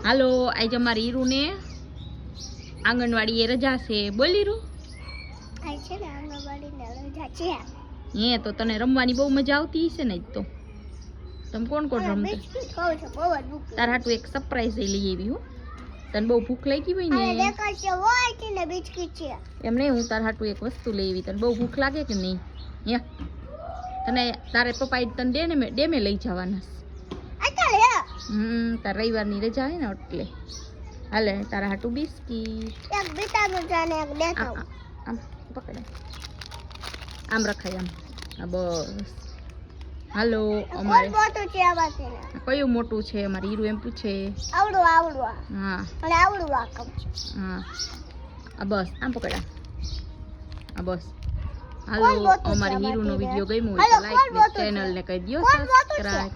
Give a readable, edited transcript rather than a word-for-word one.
હાલો આજે અમારી હીરુને આંગણવાડી એ રજા છે. બોલ હીરુ. આઈ છે ને આંગણવાડી ને રજા છે. હે તો તને રમવાની બહુ મજા આવતી હશે ને. તો તમે કોણ કોણ રમતા? બિસ્કિટ ખાવ છો બહુ જ ભૂખ. તાર હાટુ એક સરપ્રાઈઝ લઈ આવી હું. તને બહુ ભૂખ લાગી હોય અરે ને દેખાય છે હોય છે ને બિસ્કિટ છે. એમ નહીં, હું તાર હાટુ એક વસ્તુ લઈ આવી. તને બહુ ભૂખ લાગે કે નહીં? હે તને તારે પપ્પાએ તને ડેમે લઈ જવાના. અત્યારે તાર રવિવારની રજા હોય ને એટલે હાલે તારા હાટુ બિસ્કિટ. એક બીટાનું જાને એક દેખાવ. આમ પકડે, આમ રખાય આમ. હા બસ. હાલો અમારે મોટું છે આ વાત ને. કયું મોટું છે? અમારી હીરુ એમ પૂછે. આવડું આવડું હા અને આવડું આ કમ છે. હા આ બસ આમ પકડા. આ બસ. કોણ હાલો મોટું છે અમારી આમાંથી હીરુનો રે? વિડીયો ગમ્યો હોય હાલો, તો કોણ લાઈક ને મોટું છે? ચેનલને કહી દો કોણ મોટું છે? સબસ્ક્રાઇબ.